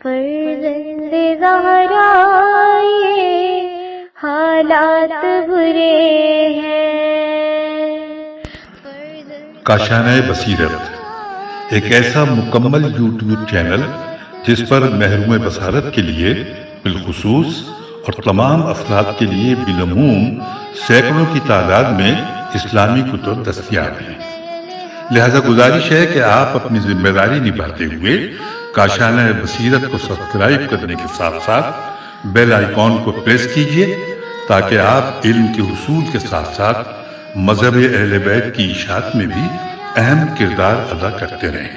فرزند زہرا یہ حالات برے ہیں۔ کاشانہ بصیرت ایک ایسا مکمل یوٹیوب چینل جس پر محروم بصارت کے لیے بالخصوص اور تمام افراد کے لیے بالعموم سینکڑوں کی تعداد میں اسلامی کتب دستیاب ہیں۔ لہذا گزارش ہے کہ آپ اپنی ذمہ داری نبھاتے ہوئے کاشانہ بصیرت کو سبسکرائب کرنے کے ساتھ ساتھ بیل آئیکن کو پریس کیجئے تاکہ آپ علم کے حصول کے ساتھ ساتھ مذہب اہل بیت کی اشاعت میں بھی اہم کردار ادا کرتے رہیں۔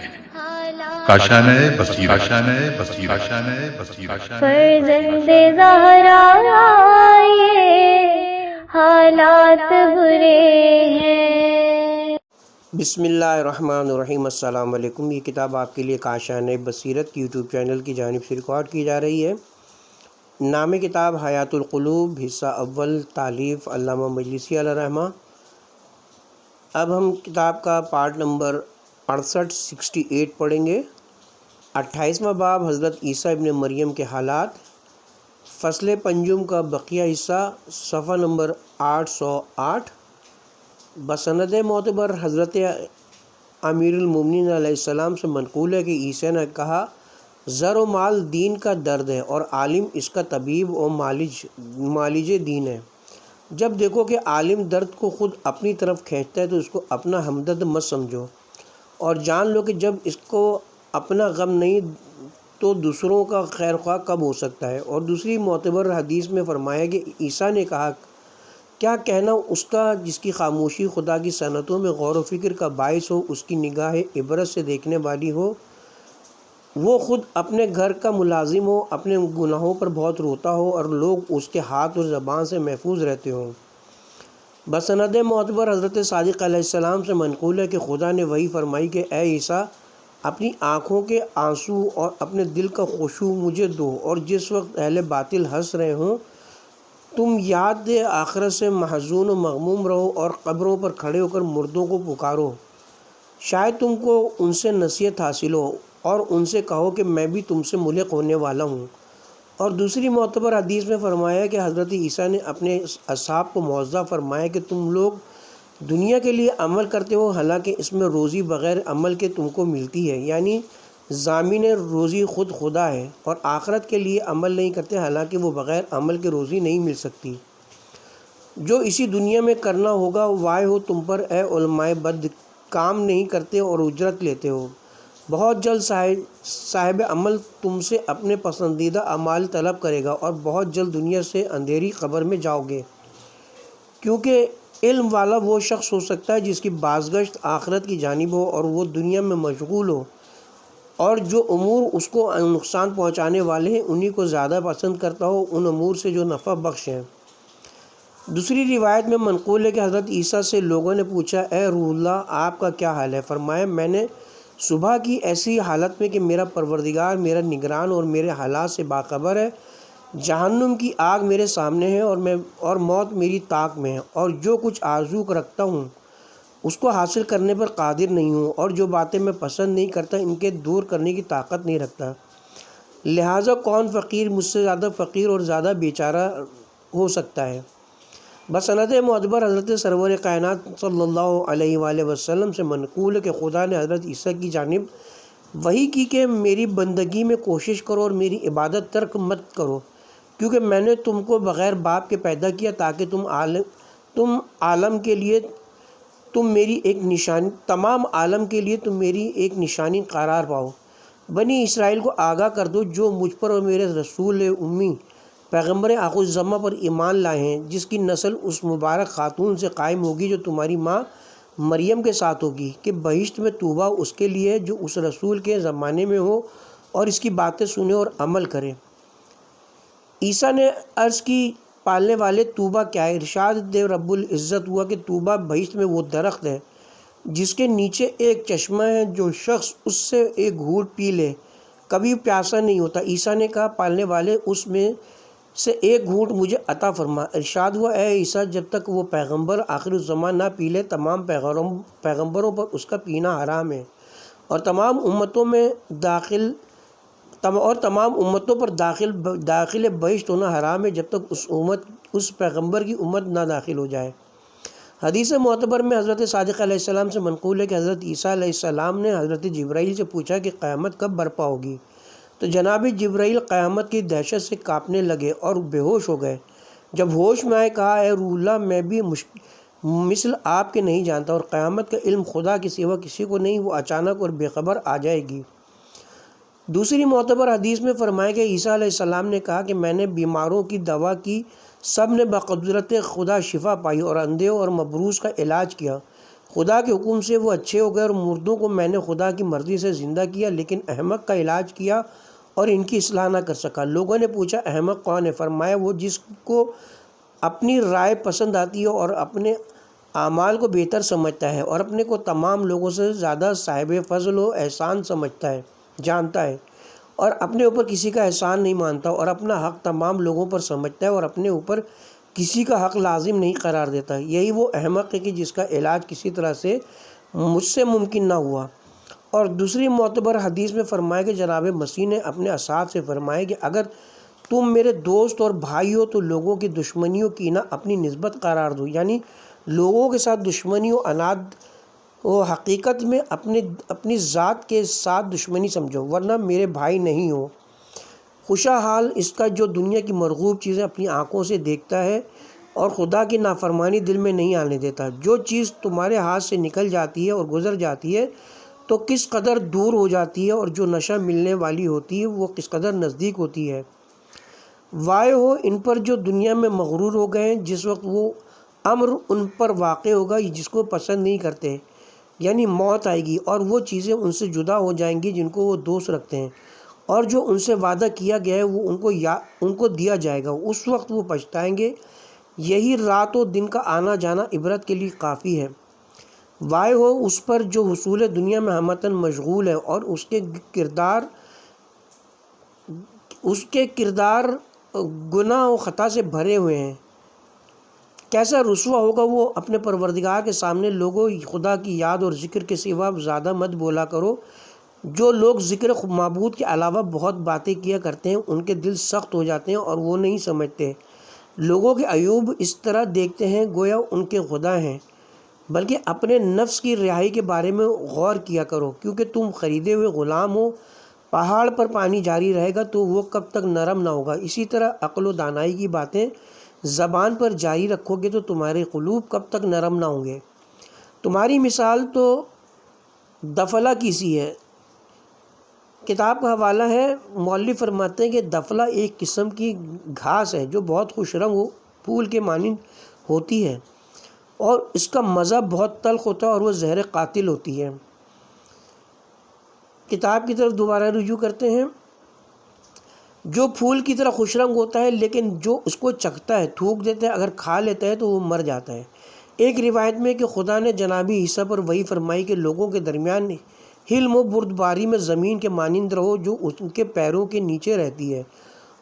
کاشانہ بصیرت۔ فرزند زہرا یہ حالات برے ہیں۔ بسم اللہ الرحمن الرحیم۔ السلام علیکم۔ یہ کتاب آپ کے لیے کاشانہ بصیرت یوٹیوب چینل کی جانب سے ریکارڈ کی جا رہی ہے۔ نام کتاب حیات القلوب، حصہ اول، تالیف علامہ مجلسی علیہ رحمہ۔ اب ہم کتاب کا پارٹ نمبر 68 پڑھیں گے۔ 28واں باب حضرت عیسیٰ ابن مریم کے حالات، فصل پنجم کا بقیہ حصہ، صفحہ نمبر 808۔ بسند معتبر حضرت امیر المومنین علیہ السلام سے منقول ہے کہ عیسیٰ نے کہا، زر و مال دین کا درد ہے اور عالم اس کا طبیب و معالج دین ہے۔ جب دیکھو کہ عالم درد کو خود اپنی طرف کھینچتا ہے تو اس کو اپنا ہمدرد مت سمجھو، اور جان لو کہ جب اس کو اپنا غم نہیں تو دوسروں کا خیر خواہ کب ہو سکتا ہے۔ اور دوسری معتبر حدیث میں فرمایا کہ عیسیٰ نے کہا، کیا کہنا اس کا جس کی خاموشی خدا کی صنعتوں میں غور و فکر کا باعث ہو، اس کی نگاہ عبرت سے دیکھنے والی ہو، وہ خود اپنے گھر کا ملازم ہو، اپنے گناہوں پر بہت روتا ہو اور لوگ اس کے ہاتھ اور زبان سے محفوظ رہتے ہوں۔ بسند معتبر حضرت صادق علیہ السلام سے منقول ہے کہ خدا نے وحی فرمائی کہ اے عیسیٰ، اپنی آنکھوں کے آنسو اور اپنے دل کا خشوع مجھے دو، اور جس وقت اہل باطل ہنس رہے ہوں تم یاد آخرت سے محزون و مغموم رہو اور قبروں پر کھڑے ہو کر مردوں کو پکارو، شاید تم کو ان سے نصیحت حاصل ہو، اور ان سے کہو کہ میں بھی تم سے ملحق ہونے والا ہوں۔ اور دوسری معتبر حدیث میں فرمایا کہ حضرت عیسیٰ نے اپنے اصحاب کو موعظہ فرمایا کہ تم لوگ دنیا کے لیے عمل کرتے ہو، حالانکہ اس میں روزی بغیر عمل کے تم کو ملتی ہے، یعنی ضامن روزی خود خدا ہے، اور آخرت کے لیے عمل نہیں کرتے، حالانکہ وہ بغیر عمل کے روزی نہیں مل سکتی۔ جو اسی دنیا میں کرنا ہوگا وائے ہو تم پر اے علماء بد، کام نہیں کرتے اور اجرت لیتے ہو۔ بہت جلد صاحب عمل تم سے اپنے پسندیدہ اعمال طلب کرے گا، اور بہت جلد دنیا سے اندھیری قبر میں جاؤ گے، کیونکہ علم والا وہ شخص ہو سکتا ہے جس کی بازگشت آخرت کی جانب ہو اور وہ دنیا میں مشغول ہو، اور جو امور اس کو نقصان پہنچانے والے ہیں انہی کو زیادہ پسند کرتا ہو ان امور سے جو نفع بخش ہیں۔ دوسری روایت میں منقول ہے کہ حضرت عیسیٰ سے لوگوں نے پوچھا، اے روح اللہ، آپ کا کیا حال ہے؟ فرمایا، میں نے صبح کی ایسی حالت میں کہ میرا پروردگار میرا نگران اور میرے حالات سے باخبر ہے، جہنم کی آگ میرے سامنے ہے اور موت میری طاق میں ہے، اور جو کچھ آرزو رکھتا ہوں اس کو حاصل کرنے پر قادر نہیں ہوں، اور جو باتیں میں پسند نہیں کرتا ان کے دور کرنے کی طاقت نہیں رکھتا، لہٰذا کون فقیر مجھ سے زیادہ فقیر اور زیادہ بیچارہ ہو سکتا ہے۔ بسند معتبر حضرت سرور کائنات صلی اللہ علیہ وآلہ وسلم سے منقول ہے کہ خدا نے حضرت عیسیٰ کی جانب وحی کی کہ میری بندگی میں کوشش کرو اور میری عبادت ترک مت کرو، کیونکہ میں نے تم کو بغیر باپ کے پیدا کیا تاکہ تمام عالم کے لیے تم میری ایک نشانی قرار پاؤ۔ بنی اسرائیل کو آگاہ کر دو، جو مجھ پر اور میرے رسول امی پیغمبر آخر الزماں پر ایمان لائے ہیں، جس کی نسل اس مبارک خاتون سے قائم ہوگی جو تمہاری ماں مریم کے ساتھ ہوگی، کہ بہشت میں طوبیٰ اس کے لیے جو اس رسول کے زمانے میں ہو اور اس کی باتیں سنے اور عمل کرے۔ عیسیٰ نے عرض کی، پالنے والے طوبیٰ کیا ہے؟ ارشاد دے رب العزت ہوا کہ طوبیٰ بہشت میں وہ درخت ہے جس کے نیچے ایک چشمہ ہے، جو شخص اس سے ایک گھونٹ پی لے کبھی پیاسا نہیں ہوتا۔ عیسیٰ نے کہا، پالنے والے اس میں سے ایک گھونٹ مجھے عطا فرما۔ ارشاد ہوا، اے عیسیٰ، جب تک وہ پیغمبر آخر الزمان نہ پی لے تمام پیغمبروں پر اس کا پینا حرام ہے، اور تمام امتوں میں داخل اور تمام امتوں پر داخل بہشت ہونا حرام ہے جب تک اس پیغمبر کی امت نہ داخل ہو جائے۔ حدیث معتبر میں حضرت صادق علیہ السلام سے منقول ہے کہ حضرت عیسیٰ علیہ السلام نے حضرت جبرائیل سے پوچھا کہ قیامت کب برپا ہوگی، تو جناب جبرائیل قیامت کی دہشت سے کانپنے لگے اور بے ہوش ہو گئے۔ جب ہوش میں آئے کہا اے روح اللہ، میں بھی مثل آپ کے نہیں جانتا، اور قیامت کا علم خدا کے سوا کسی کو نہیں، وہ اچانک اور بے خبر آ جائے گی۔ دوسری معتبر حدیث میں فرمایا کہ عیسیٰ علیہ السلام نے کہا کہ میں نے بیماروں کی دوا کی، سب نے بقدرت خدا شفا پائی، اور اندھوں اور مبروز کا علاج کیا، خدا کے حکم سے وہ اچھے ہو گئے، اور مردوں کو میں نے خدا کی مرضی سے زندہ کیا، لیکن احمق کا علاج کیا اور ان کی اصلاح نہ کر سکا۔ لوگوں نے پوچھا احمق کون ہے؟ فرمایا وہ جس کو اپنی رائے پسند آتی ہے اور اپنے اعمال کو بہتر سمجھتا ہے، اور اپنے کو تمام لوگوں سے زیادہ صاحب فضل و احسان جانتا ہے، اور اپنے اوپر کسی کا احسان نہیں مانتا، اور اپنا حق تمام لوگوں پر سمجھتا ہے، اور اپنے اوپر کسی کا حق لازم نہیں قرار دیتا۔ یہی وہ احمق ہے کہ جس کا علاج کسی طرح سے مجھ سے ممکن نہ ہوا۔ اور دوسری معتبر حدیث میں فرمایا کہ جناب مسیح نے اپنے اصحاب سے فرمایا کہ اگر تم میرے دوست اور بھائی ہو تو لوگوں کی دشمنیوں کی نہ اپنی نسبت قرار دو، یعنی لوگوں کے ساتھ دشمنی و عناد و حقیقت میں اپنی ذات کے ساتھ دشمنی سمجھو، ورنہ میرے بھائی نہیں ہو۔ خوشا حال اس کا جو دنیا کی مرغوب چیزیں اپنی آنکھوں سے دیکھتا ہے اور خدا کی نافرمانی دل میں نہیں آنے دیتا۔ جو چیز تمہارے ہاتھ سے نکل جاتی ہے اور گزر جاتی ہے تو کس قدر دور ہو جاتی ہے، اور جو نشہ ملنے والی ہوتی ہے وہ کس قدر نزدیک ہوتی ہے۔ وائے ہو ان پر جو دنیا میں مغرور ہو گئے ہیں، جس وقت وہ امر ان پر واقع ہوگا جس کو پسند نہیں کرتے، یعنی موت آئے گی، اور وہ چیزیں ان سے جدا ہو جائیں گی جن کو وہ دوست رکھتے ہیں، اور جو ان سے وعدہ کیا گیا ہے وہ ان کو دیا جائے گا، اس وقت وہ پچھتائیں گے۔ یہی رات و دن کا آنا جانا عبرت کے لیے کافی ہے۔ وائے ہو اس پر جو حصول دنیا میں ہمتاً مشغول ہے اور اس کے کردار گناہ و خطا سے بھرے ہوئے ہیں۔ کیسا رسوا ہوگا وہ اپنے پروردگار کے سامنے۔ لوگوں خدا کی یاد اور ذکر کے سوا زیادہ مت بولا کرو۔ جو لوگ ذکر معبود کے علاوہ بہت باتیں کیا کرتے ہیں ان کے دل سخت ہو جاتے ہیں اور وہ نہیں سمجھتے۔ لوگوں کے عیوب اس طرح دیکھتے ہیں گویا ان کے خدا ہیں، بلکہ اپنے نفس کی رہائی کے بارے میں غور کیا کرو، کیونکہ تم خریدے ہوئے غلام ہو۔ پہاڑ پر پانی جاری رہے گا تو وہ کب تک نرم نہ ہوگا، اسی طرح عقل و دانائی کی باتیں زبان پر جاری رکھو گے تو تمہارے قلوب کب تک نرم نہ ہوں گے۔ تمہاری مثال تو دفلہ کی سی ہے۔ کتاب کا حوالہ ہے، مولوی فرماتے ہیں کہ دفلہ ایک قسم کی گھاس ہے جو بہت خوش رنگ پھول کے مانند ہوتی ہے، اور اس کا مزہ بہت تلخ ہوتا ہے اور وہ زہر قاتل ہوتی ہے۔ کتاب کی طرف دوبارہ رجوع کرتے ہیں۔ جو پھول کی طرح خوش رنگ ہوتا ہے لیکن جو اس کو چکھتا ہے، تھوک دیتا ہے، اگر کھا لیتا ہے تو وہ مر جاتا ہے۔ ایک روایت میں کہ خدا نے جناب عیسیٰ پر وحی فرمائی کہ لوگوں کے درمیان حلم و بردباری میں زمین کے مانند رہو جو ان کے پیروں کے نیچے رہتی ہے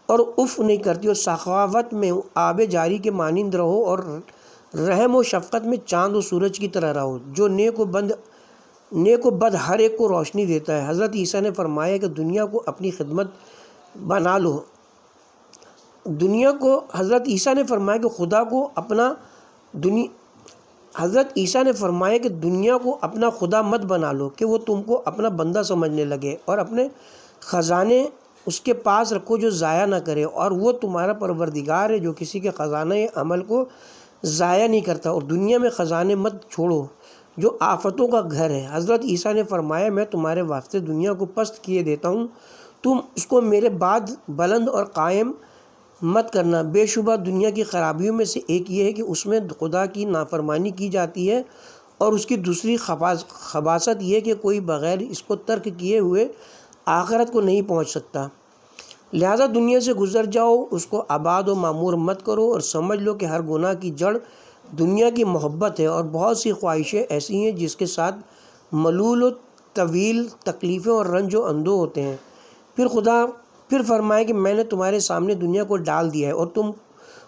اور اف نہیں کرتی، اور سخاوت میں آب جاری کے مانند رہو، اور رحم و شفقت میں چاند و سورج کی طرح رہو جو نیک و بد ہر ایک کو روشنی دیتا ہے۔ حضرت عیسیٰ نے فرمایا کہ دنیا کو اپنی خدمت بنا لو۔ حضرت عیسیٰ نے فرمایا کہ دنیا کو اپنا خدا مت بنا لو کہ وہ تم کو اپنا بندہ سمجھنے لگے، اور اپنے خزانے اس کے پاس رکھو جو ضائع نہ کرے، اور وہ تمہارا پروردگار ہے جو کسی کے خزانے عمل کو ضائع نہیں کرتا، اور دنیا میں خزانے مت چھوڑو جو آفتوں کا گھر ہے۔ حضرت عیسیٰ نے فرمایا میں تمہارے واسطے دنیا کو پست کیے دیتا ہوں، تم اس کو میرے بعد بلند اور قائم مت کرنا۔ بے شبہ دنیا کی خرابیوں میں سے ایک یہ ہے کہ اس میں خدا کی نافرمانی کی جاتی ہے، اور اس کی دوسری خباثت یہ کہ کوئی بغیر اس کو ترک کیے ہوئے آخرت کو نہیں پہنچ سکتا۔ لہذا دنیا سے گزر جاؤ، اس کو آباد و معمور مت کرو، اور سمجھ لو کہ ہر گناہ کی جڑ دنیا کی محبت ہے، اور بہت سی خواہشیں ایسی ہیں جس کے ساتھ ملول و طویل تکلیفیں اور رنج و اندوہ ہوتے ہیں۔ پھر فرمائے کہ میں نے تمہارے سامنے دنیا کو ڈال دیا ہے اور تم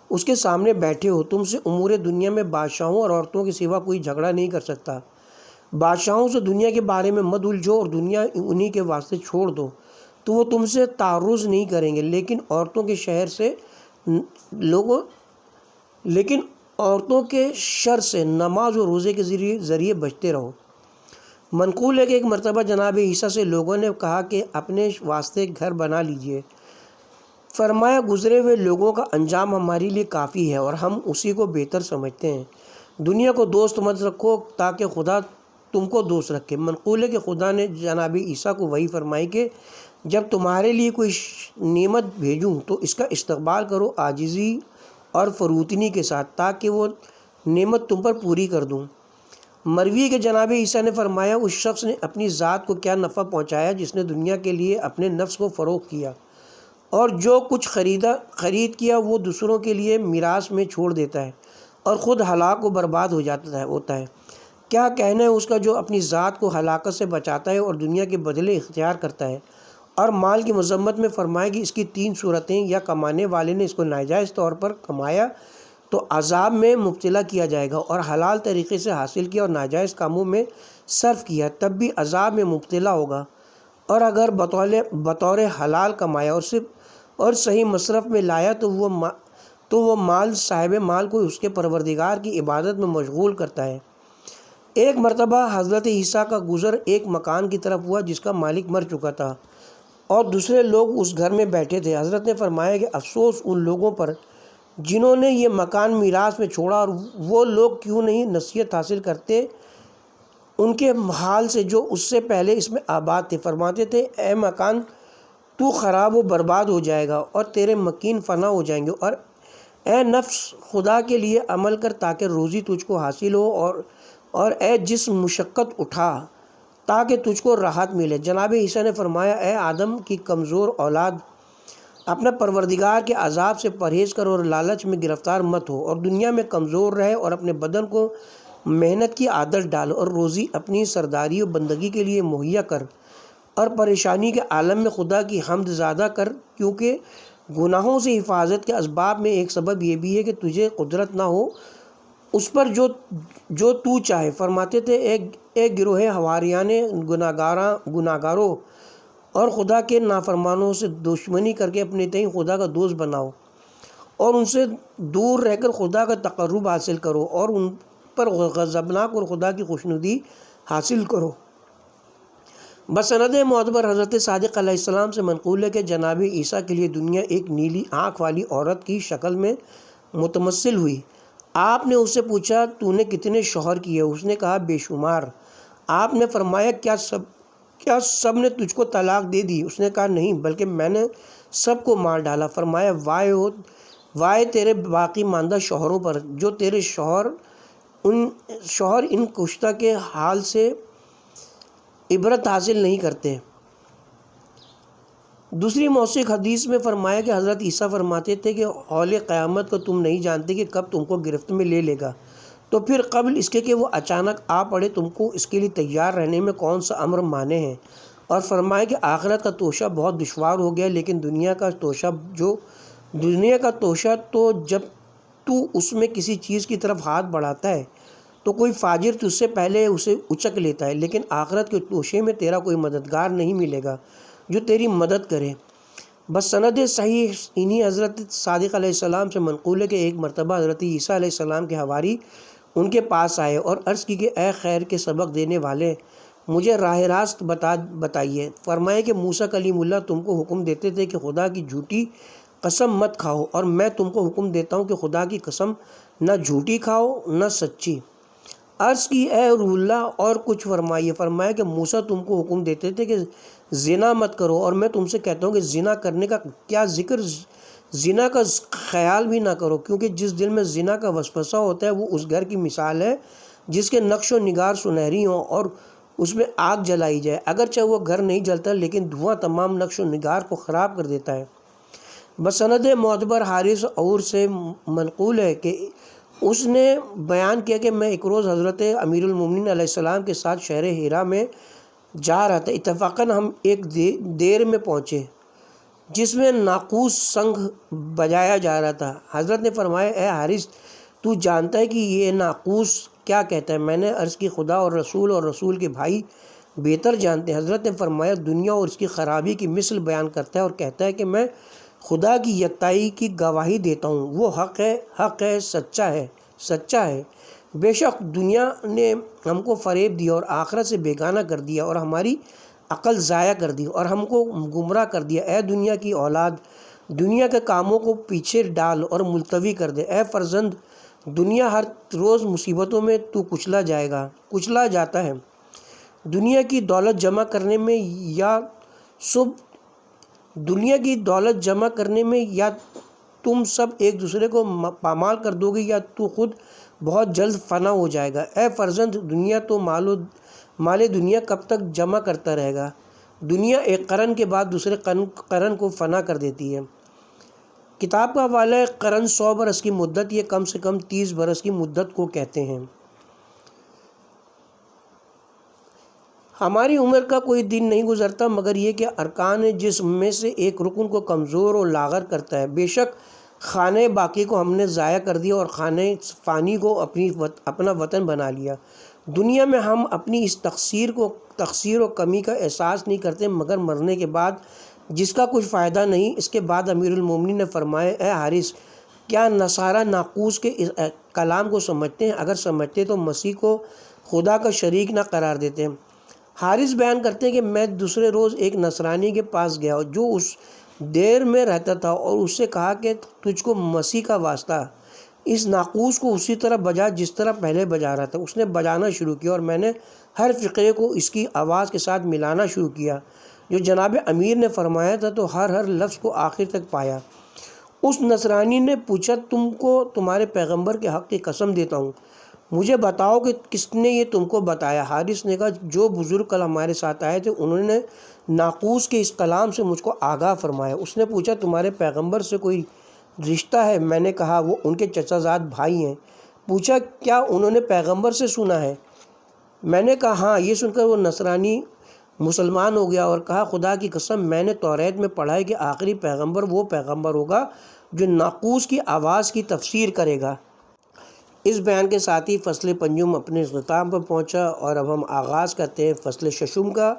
اس کے سامنے بیٹھے ہو۔ تم سے امور دنیا میں بادشاہوں اور عورتوں کے سوا کوئی جھگڑا نہیں کر سکتا۔ بادشاہوں سے دنیا کے بارے میں مت الجھو اور دنیا انہی کے واسطے چھوڑ دو۔ تو وہ تم سے تعرض نہیں کریں گے، لیکن عورتوں کے شر سے نماز و روزے کے ذریعے بچتے رہو۔ منقول ہے کہ ایک مرتبہ جناب عیسیٰ سے لوگوں نے کہا کہ اپنے واسطے گھر بنا لیجئے۔ فرمایا گزرے ہوئے لوگوں کا انجام ہمارے لیے کافی ہے اور ہم اسی کو بہتر سمجھتے ہیں۔ دنیا کو دوست مت رکھو تاکہ خدا تم کو دوست رکھے۔ منقول ہے کہ خدا نے جناب عیسیٰ کو وحی فرمائی کہ جب تمہارے لیے کوئی نعمت بھیجوں تو اس کا استقبال کرو عاجزی اور فروتنی کے ساتھ، تاکہ وہ نعمت تم پر پوری کر دوں۔ مروی کہ جناب عیسیٰ نے فرمایا اس شخص نے اپنی ذات کو کیا نفع پہنچایا جس نے دنیا کے لیے اپنے نفس کو فروخت کیا، اور جو کچھ خرید کیا وہ دوسروں کے لیے میراث میں چھوڑ دیتا ہے اور خود ہلاک و برباد ہوتا ہے۔ کیا کہنا ہے اس کا جو اپنی ذات کو ہلاکت سے بچاتا ہے اور دنیا کے بدلے اختیار کرتا ہے۔ اور مال کی مذمت میں فرمایا کہ اس کی 3 صورتیں، یا کمانے والے نے اس کو ناجائز طور پر کمایا تو عذاب میں مبتلا کیا جائے گا، اور حلال طریقے سے حاصل کیا اور ناجائز کاموں میں صرف کیا تب بھی عذاب میں مبتلا ہوگا، اور اگر بطور حلال کمایا اور صحیح مصرف میں لایا تو وہ مال صاحب مال کو اس کے پروردگار کی عبادت میں مشغول کرتا ہے۔ ایک مرتبہ حضرت عیسیٰ کا گزر ایک مکان کی طرف ہوا جس کا مالک مر چکا تھا اور دوسرے لوگ اس گھر میں بیٹھے تھے۔ حضرت نے فرمایا کہ افسوس ان لوگوں پر جنہوں نے یہ مکان میراث میں چھوڑا، اور وہ لوگ کیوں نہیں نصیحت حاصل کرتے ان کے حال سے جو اس سے پہلے اس میں آباد تھے۔ فرماتے تھے اے مکان تو خراب و برباد ہو جائے گا اور تیرے مکین فنا ہو جائیں گے، اور اے نفس خدا کے لیے عمل کر تاکہ روزی تجھ کو حاصل ہو، اور اے جسم مشقت اٹھا تاکہ تجھ کو راحت ملے۔ جناب عیسیٰ نے فرمایا اے آدم کی کمزور اولاد، اپنا پروردگار کے عذاب سے پرہیز کر اور لالچ میں گرفتار مت ہو، اور دنیا میں کمزور رہے اور اپنے بدن کو محنت کی عادت ڈالو، اور روزی اپنی سرداری و بندگی کے لیے مہیا کر، اور پریشانی کے عالم میں خدا کی حمد زیادہ کر، کیونکہ گناہوں سے حفاظت کے اسباب میں ایک سبب یہ بھی ہے کہ تجھے قدرت نہ ہو اس پر جو تو چاہے۔ فرماتے تھے ایک گروہ حواریان گناہگاروں اور خدا کے نافرمانوں سے دشمنی کر کے اپنے تئیں خدا کا دوست بناؤ، اور ان سے دور رہ کر خدا کا تقرب حاصل کرو، اور ان پر غضبناک اور خدا کی خوشنودی حاصل کرو۔ بسند معتبر حضرت صادق علیہ السلام سے منقول ہے کہ جناب عیسیٰ کے لیے دنیا ایک نیلی آنکھ والی عورت کی شکل میں متمثل ہوئی۔ آپ نے اس سے پوچھا تو نے کتنے شوہر کیے؟ اس نے کہا بے شمار۔ آپ نے فرمایا کیا سب نے تجھ کو طلاق دے دی؟ اس نے کہا نہیں، بلکہ میں نے سب کو مار ڈالا۔ فرمایا وائے تیرے باقی ماندہ شوہروں پر جو تیرے شوہر ان کشتہ کے حال سے عبرت حاصل نہیں کرتے۔ دوسری موثق حدیث میں فرمایا کہ حضرت عیسیٰ فرماتے تھے کہ حول قیامت کو تم نہیں جانتے کہ کب تم کو گرفت میں لے لے گا، تو پھر قبل اس کے کہ وہ اچانک آ پڑے تم کو اس کے لیے تیار رہنے میں کون سا امر مانے ہیں؟ اور فرمایا کہ آخرت کا توشہ بہت دشوار ہو گیا، لیکن دنیا کا توشہ تو جب تو اس میں کسی چیز کی طرف ہاتھ بڑھاتا ہے تو کوئی فاجر تجھ سے پہلے اسے اچک لیتا ہے، لیکن آخرت کے توشے میں تیرا کوئی مددگار نہیں ملے گا جو تیری مدد کرے۔ بس سند صحیح انہی حضرت صادق علیہ السلام سے منقول ہے کہ ایک مرتبہ حضرت عیسیٰ علیہ السلام کے حواری ان کے پاس آئے اور عرض کی کہ اے خیر کے سبق دینے والے، مجھے راہ راست بتائیے۔ فرمایا کہ موسیٰ کلیم اللہ تم کو حکم دیتے تھے کہ خدا کی جھوٹی قسم مت کھاؤ، اور میں تم کو حکم دیتا ہوں کہ خدا کی قسم نہ جھوٹی کھاؤ نہ سچی۔ عرض کی اے روح اللہ اور کچھ فرمائیے۔ فرمایا کہ موسیٰ تم کو حکم دیتے تھے کہ زنا مت کرو، اور میں تم سے کہتا ہوں کہ زنا کرنے کا کیا ذکر، زنا کا خیال بھی نہ کرو، کیونکہ جس دل میں زنا کا وسوسہ ہوتا ہے وہ اس گھر کی مثال ہے جس کے نقش و نگار سنہری ہوں اور اس میں آگ جلائی جائے، اگرچہ وہ گھر نہیں جلتا لیکن دھواں تمام نقش و نگار کو خراب کر دیتا ہے۔ بسند معتبر حارث اور سے منقول ہے کہ اس نے بیان کیا کہ میں ایک روز حضرت امیر المومنین علیہ السلام کے ساتھ شہر ہیرا میں جا رہا تھا۔ اتفاقاً ہم ایک دیر میں پہنچے جس میں ناقوس سنگ بجایا جا رہا تھا۔ حضرت نے فرمایا اے حارث تو جانتا ہے کہ یہ ناقوس کیا کہتا ہے؟ میں نے عرض کی خدا اور رسول کے بھائی بہتر جانتے ہیں۔ حضرت نے فرمایا دنیا اور اس کی خرابی کی مثل بیان کرتا ہے اور کہتا ہے کہ میں خدا کی یکتائی کی گواہی دیتا ہوں، وہ حق ہے، سچا ہے۔ بے شک دنیا نے ہم کو فریب دیا اور آخرت سے بیگانہ کر دیا اور ہماری عقل ضائع کر دی اور ہم کو گمراہ کر دیا۔ اے دنیا کی اولاد، دنیا کے کاموں کو پیچھے ڈال اور ملتوی کر دے۔ اے فرزند، دنیا ہر روز مصیبتوں میں تو کچلا جاتا ہے۔ دنیا کی دولت جمع کرنے میں یا تم سب ایک دوسرے کو پامال کر دو گے یا تو خود بہت جلد فنا ہو جائے گا۔ اے فرزند، دنیا تو مال دنیا کب تک جمع کرتا رہے گا؟ دنیا ایک قرن کے بعد دوسرے قرن کو فنا کر دیتی ہے۔ کتاب کا حوالہ ہے، قرن 100 برس کی مدت، یہ کم سے کم 30 برس کی مدت کو کہتے ہیں۔ ہماری عمر کا کوئی دن نہیں گزرتا مگر یہ کہ ارکان جسم میں سے ایک رکن کو کمزور اور لاغر کرتا ہے۔ بے شک خانہ باقی کو ہم نے ضائع کر دیا اور خانہ فانی کو اپنا وطن بنا لیا۔ دنیا میں ہم اپنی اس تقصیر و کمی کا احساس نہیں کرتے مگر مرنے کے بعد، جس کا کچھ فائدہ نہیں۔ اس کے بعد امیر المومنین نے فرمایا، اے حارث، کیا نصارہ ناقوس کے اس کلام کو سمجھتے ہیں؟ اگر سمجھتے تو مسیح کو خدا کا شریک نہ قرار دیتے۔ حارث بیان کرتے ہیں کہ میں دوسرے روز ایک نصرانی کے پاس گیا جو اس دیر میں رہتا تھا اور اس سے کہا کہ تجھ کو مسیح کا واسطہ، اس ناقوس کو اسی طرح بجا جس طرح پہلے بجا رہا تھا۔ اس نے بجانا شروع کیا اور میں نے ہر فقرے کو اس کی آواز کے ساتھ ملانا شروع کیا جو جناب امیر نے فرمایا تھا، تو ہر لفظ کو آخر تک پایا۔ اس نصرانی نے پوچھا، تم کو تمہارے پیغمبر کے حق کی قسم دیتا ہوں، مجھے بتاؤ کہ کس نے یہ تم کو بتایا؟ حارث نے کہا، جو بزرگ کل ہمارے ساتھ آئے تھے انہوں نے ناقوس کے اس کلام سے مجھ کو آگاہ فرمایا۔ اس نے پوچھا، تمہارے پیغمبر سے کوئی رشتہ ہے؟ میں نے کہا، وہ ان کے چچا زاد بھائی ہیں۔ پوچھا، کیا انہوں نے پیغمبر سے سنا ہے؟ میں نے کہا، ہاں۔ یہ سن کر وہ نصرانی مسلمان ہو گیا اور کہا، خدا کی قسم، میں نے توریت میں پڑھا ہے کہ آخری پیغمبر وہ پیغمبر ہوگا جو ناقوس کی آواز کی تفسیر کرے گا۔ اس بیان کے ساتھ ہی فصل پنجم اپنے اختتام پر پہنچا اور اب ہم آغاز کرتے ہیں فصل ششم کا،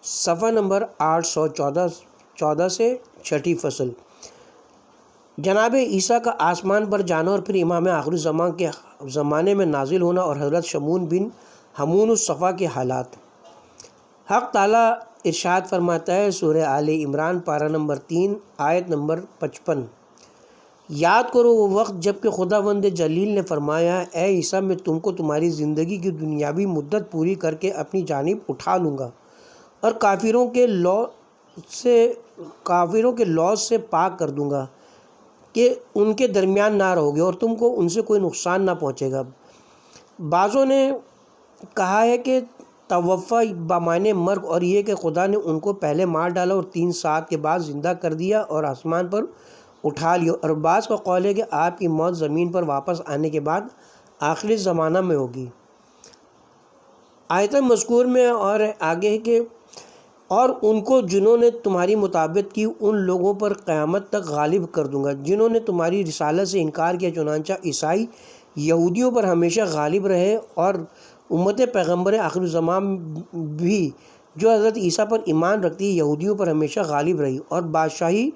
صفحہ نمبر 814 سے چھٹی فصل۔ جناب عیسیٰ کا آسمان پر جانا اور پھر امام آخر الزمان کے زمانے میں نازل ہونا اور حضرت شمون بن حمون الصفا کے حالات۔ حق تعالیٰ ارشاد فرماتا ہے، سورہ آل عمران پارہ نمبر 3 آیت نمبر 55، یاد کرو وہ وقت جب کہ خداوند جلیل نے فرمایا، اے عیسیٰ، میں تم کو تمہاری زندگی کی دنیاوی مدت پوری کر کے اپنی جانب اٹھا لوں گا اور کافروں کے لوث سے پاک کر دوں گا کہ ان کے درمیان نہ رہو گے اور تم کو ان سے کوئی نقصان نہ پہنچے گا۔ بعضوں نے کہا ہے کہ توفع بمعنی مرگ، اور یہ کہ خدا نے ان کو پہلے مار ڈالا اور 3 ساعت کے بعد زندہ کر دیا اور آسمان پر اٹھا لیا، اور بعض کا قول ہے کہ آپ کی موت زمین پر واپس آنے کے بعد آخری زمانہ میں ہوگی۔ آیت مذکور میں اور آگے ہے کہ اور ان کو جنہوں نے تمہاری مطابقت کی ان لوگوں پر قیامت تک غالب کر دوں گا جنہوں نے تمہاری رسالت سے انکار کیا، چنانچہ عیسائی یہودیوں پر ہمیشہ غالب رہے اور امت پیغمبر آخر الزمان بھی جو حضرت عیسیٰ پر ایمان رکھتی ہے یہودیوں پر ہمیشہ غالب رہی اور بادشاہی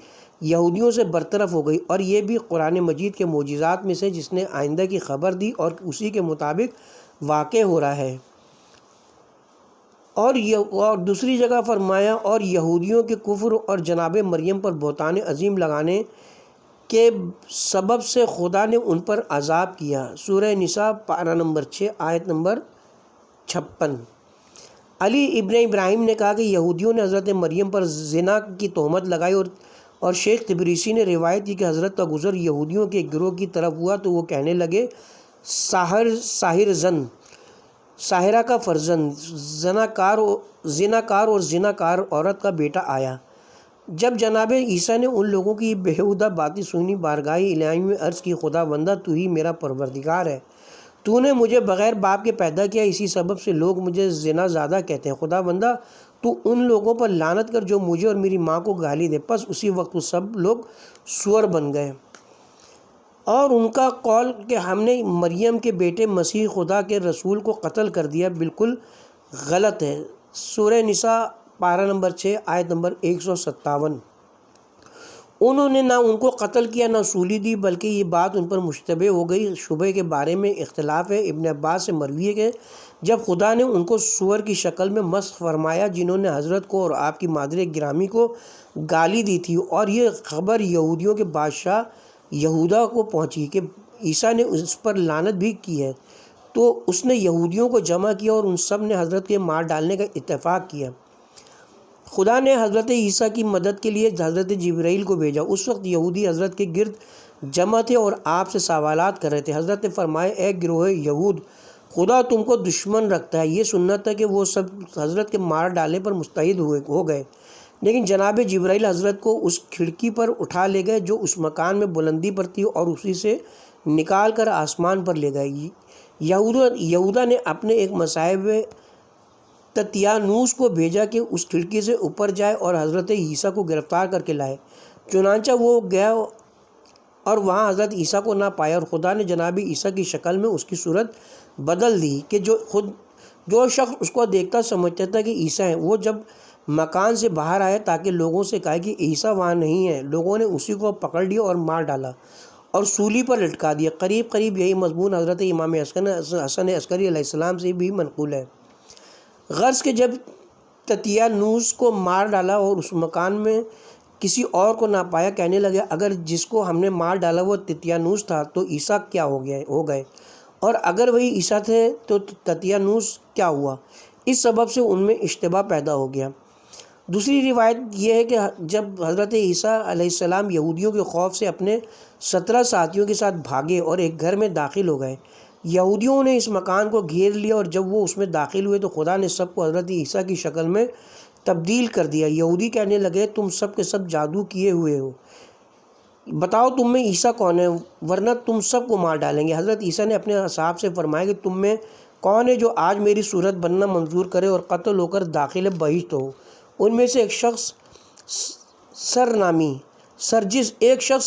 یہودیوں سے برطرف ہو گئی، اور یہ بھی قرآن مجید کے معجزات میں سے جس نے آئندہ کی خبر دی اور اسی کے مطابق واقع ہو رہا ہے۔ اور دوسری جگہ فرمایا، اور یہودیوں کے کفر اور جناب مریم پر بہتان عظیم لگانے کے سبب سے خدا نے ان پر عذاب کیا۔ سورہ نساء پارہ نمبر 6 آیت نمبر 56۔ علی ابن ابراہیم نے کہا کہ یہودیوں نے حضرت مریم پر زنا کی تہمت لگائی اور شیخ تبریسی نے روایت کی کہ حضرت کا گزر یہودیوں کے گروہ کی طرف ہوا تو وہ کہنے لگے، ساحر زن، ساحرہ کا فرزند، زناکار اور زناکار عورت کا بیٹا آیا۔ جب جناب عیسیٰ نے ان لوگوں کی بیہودہ باتیں سنی، بارگاہ الہی میں عرض کی، خدا بندہ تو ہی میرا پروردگار ہے، تو نے مجھے بغیر باپ کے پیدا کیا، اسی سبب سے لوگ مجھے زنا زادہ کہتے ہیں۔ خدا بندہ تو ان لوگوں پر لعنت کر جو مجھے اور میری ماں کو گالی دے۔ پس اسی وقت وہ سب لوگ سور بن گئے۔ اور ان کا قول کہ ہم نے مریم کے بیٹے مسیح خدا کے رسول کو قتل کر دیا بالکل غلط ہے۔ سورہ نساء پارہ نمبر 6 آیت نمبر 157۔ انہوں نے نہ ان کو قتل کیا نہ سولی دی، بلکہ یہ بات ان پر مشتبہ ہو گئی۔ شبہ کے بارے میں اختلاف ہے۔ ابن عباس سے مروی ہے کہ جب خدا نے ان کو سور کی شکل میں مسخ فرمایا جنہوں نے حضرت کو اور آپ کی مادر گرامی کو گالی دی تھی، اور یہ خبر یہودیوں کے بادشاہ یہودا کو پہنچی کہ عیسیٰ نے اس پر لعنت بھی کی ہے، تو اس نے یہودیوں کو جمع کیا اور ان سب نے حضرت کے مار ڈالنے کا اتفاق کیا۔ خدا نے حضرت عیسیٰ کی مدد کے لیے حضرت جبرائیل کو بھیجا۔ اس وقت یہودی حضرت کے گرد جمع تھے اور آپ سے سوالات کر رہے تھے۔ حضرت نے فرمایا، اے گروہ یہود، خدا تم کو دشمن رکھتا ہے۔ یہ سننا تھا کہ وہ سب حضرت کے مار ڈالنے پر مستعد ہو گئے، لیکن جناب جبرائیل حضرت کو اس کھڑکی پر اٹھا لے گئے جو اس مکان میں بلندی پر تھی، اور اسی سے نکال کر آسمان پر لے گئے۔ یہودا نے اپنے ایک مصاحب تتیانوس کو بھیجا کہ اس کھڑکی سے اوپر جائے اور حضرت عیسیٰ کو گرفتار کر کے لائے۔ چنانچہ وہ گیا اور وہاں حضرت عیسیٰ کو نہ پایا، اور خدا نے جناب عیسیٰ کی شکل میں اس کی صورت بدل دی کہ جو شخص اس کو دیکھتا سمجھتا تھا کہ عیسیٰ ہے۔ وہ جب مکان سے باہر آئے تاکہ لوگوں سے کہا کہ عیسیٰ وہاں نہیں ہے، لوگوں نے اسی کو پکڑ لیا اور مار ڈالا اور سولی پر لٹکا دیا۔ قریب یہی مضمون حضرت امام حسن عسکری علیہ السلام سے بھی منقول ہے۔ غرض کہ جب تتیانوس کو مار ڈالا اور اس مکان میں کسی اور کو نہ پایا، کہنے لگے اگر جس کو ہم نے مار ڈالا وہ تتیانوس تھا تو عیسیٰ کیا ہو گئے، اور اگر وہی عیسیٰ تھے تو تتیانوس کیا ہوا؟ اس سبب سے ان میں اشتباہ پیدا ہو گیا۔ دوسری روایت یہ ہے کہ جب حضرت عیسیٰ علیہ السلام یہودیوں کے خوف سے اپنے 17 ساتھیوں کے ساتھ بھاگے اور ایک گھر میں داخل ہو گئے۔ یہودیوں نے اس مکان کو گھیر لیا، اور جب وہ اس میں داخل ہوئے تو خدا نے سب کو حضرت عیسیٰ کی شکل میں تبدیل کر دیا۔ یہودی کہنے لگے تم سب کے سب جادو کیے ہوئے ہو، بتاؤ تم میں عیسیٰ کون ہے، ورنہ تم سب کو مار ڈالیں گے۔ حضرت عیسیٰ نے اپنے اصحاب سے فرمایا کہ تم میں کون ہے جو آج میری صورت بننا منظور کرے اور قتل ہو کر داخل بہشت ہو؟ ان میں سے ایک شخص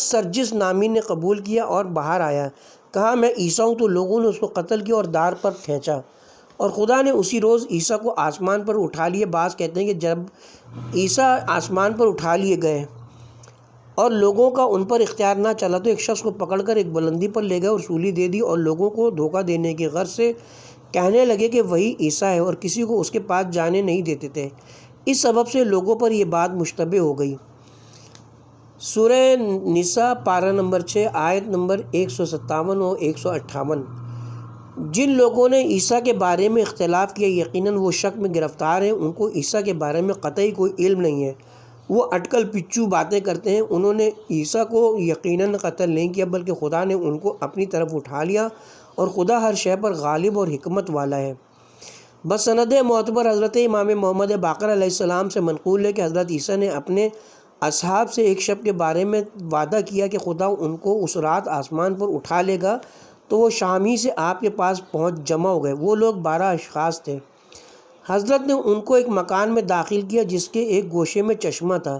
سرجس نامی نے قبول کیا اور باہر آیا، کہا میں عیسیٰ ہوں، تو لوگوں نے اس کو قتل کیا اور دار پر کھینچا، اور خدا نے اسی روز عیسیٰ کو آسمان پر اٹھا لیے۔ بعض کہتے ہیں کہ جب عیسیٰ آسمان پر اٹھا لیے گئے اور لوگوں کا ان پر اختیار نہ چلا تو ایک شخص کو پکڑ کر ایک بلندی پر لے گئے اور سولی دے دی، اور لوگوں کو دھوکہ دینے کی غرض سے کہنے لگے کہ وہی عیسیٰ ہے، اور کسی کو اس کے پاس جانے نہیں دیتے تھے۔ اس سبب سے لوگوں پر یہ بات مشتبہ ہو گئی۔ سورہ نساء پارہ نمبر 6 آیت نمبر 157 اور 158۔ جن لوگوں نے عیسیٰ کے بارے میں اختلاف کیا یقیناً وہ شک میں گرفتار ہیں، ان کو عیسیٰ کے بارے میں قطعی کوئی علم نہیں ہے، وہ اٹکل پچو باتیں کرتے ہیں۔ انہوں نے عیسیٰ کو یقیناً قتل نہیں کیا بلکہ خدا نے ان کو اپنی طرف اٹھا لیا، اور خدا ہر شے پر غالب اور حکمت والا ہے۔ بسند معتبر حضرت امام محمد باقر علیہ السلام سے منقول ہے کہ حضرت عیسیٰ نے اپنے اصحاب سے ایک شب کے بارے میں وعدہ کیا کہ خدا ان کو اس رات آسمان پر اٹھا لے گا، تو وہ شام ہی سے آپ کے پاس پہنچ جمع ہو گئے۔ وہ لوگ 12 اشخاص تھے۔ حضرت نے ان کو ایک مکان میں داخل کیا جس کے ایک گوشے میں چشمہ تھا۔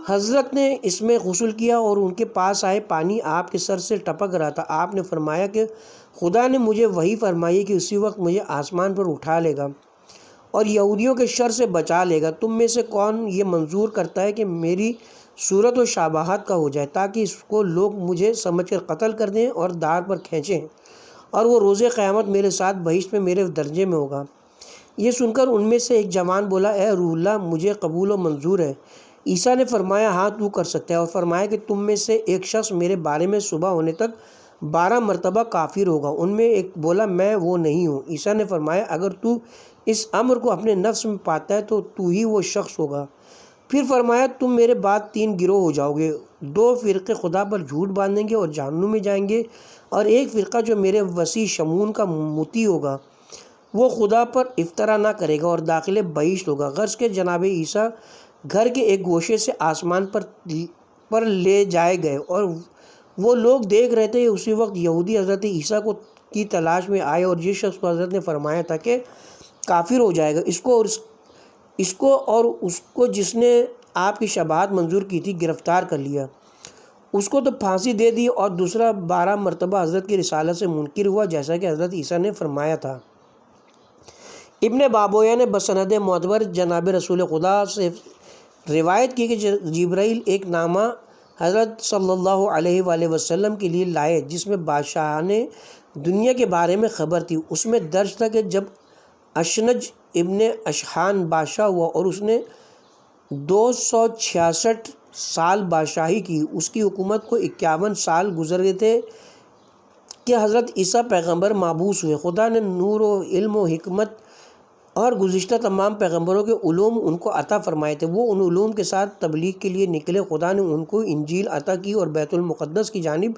حضرت نے اس میں غسل کیا اور ان کے پاس آئے، پانی آپ کے سر سے ٹپک رہا تھا۔ آپ نے فرمایا کہ خدا نے مجھے وحی فرمائی کہ اسی وقت مجھے آسمان پر اٹھا لے گا اور یہودیوں کے شر سے بچا لے گا۔ تم میں سے کون یہ منظور کرتا ہے کہ میری صورت و شابہت کا ہو جائے تاکہ اس کو لوگ مجھے سمجھ کر قتل کر دیں اور دار پر کھینچیں، اور وہ روز قیامت میرے ساتھ بہشت میں میرے درجے میں ہوگا۔ یہ سن کر ان میں سے ایک جوان بولا، اے روح اللہ، مجھے قبول و منظور ہے۔ عیسیٰ نے فرمایا، ہاں تو کر سکتا ہے، اور فرمایا کہ تم میں سے ایک شخص میرے بارے میں صبح ہونے تک 12 مرتبہ کافر ہوگا۔ ان میں ایک بولا، میں وہ نہیں ہوں۔ عیسیٰ نے فرمایا، اگر تو اس امر کو اپنے نفس میں پاتا ہے تو تو ہی وہ شخص ہوگا۔ پھر فرمایا، تم میرے بعد 3 گروہ ہو جاؤ گے، 2 فرقے خدا پر جھوٹ باندھیں گے اور جہنم میں جائیں گے، اور ایک فرقہ جو میرے وسیع شمون کا مطیع ہوگا، وہ خدا پر افطرا نہ کرے گا اور داخل بہشت ہوگا۔ غرض کہ جناب عیسیٰ گھر کے ایک گوشے سے آسمان پر لے جائے گئے اور وہ لوگ دیکھ رہے تھے۔ اسی وقت یہودی حضرت عیسیٰ کی تلاش میں آئے، اور جس شخص کو حضرت نے فرمایا تھا کہ کافر ہو جائے گا، اس کو اور اس کو جس نے آپ کی شباہت منظور کی تھی گرفتار کر لیا۔ اس کو تو پھانسی دے دی، اور دوسرا 12 مرتبہ حضرت کی رسالت سے منکر ہوا جیسا کہ حضرت عیسیٰ نے فرمایا تھا۔ ابن بابویہ نے بسند معتبر جناب رسول خدا سے روایت کی کہ جبرائیل ایک نامہ حضرت صلی اللہ علیہ وآلہ وسلم کے لیے لائے جس میں بادشاہان دنیا کے بارے میں خبر تھی۔ اس میں درج تھا کہ جب اشنج ابن اشحان بادشاہ ہوا اور اس نے 266 سال بادشاہی کی، اس کی حکومت کو 51 سال گزر گئے تھے کہ حضرت عیسیٰ پیغمبر مبعوث ہوئے۔ خدا نے نور و علم و حکمت اور گزشتہ تمام پیغمبروں کے علوم ان کو عطا فرمائے تھے۔ وہ ان علوم کے ساتھ تبلیغ کے لیے نکلے۔ خدا نے ان کو انجیل عطا کی اور بیت المقدس کی جانب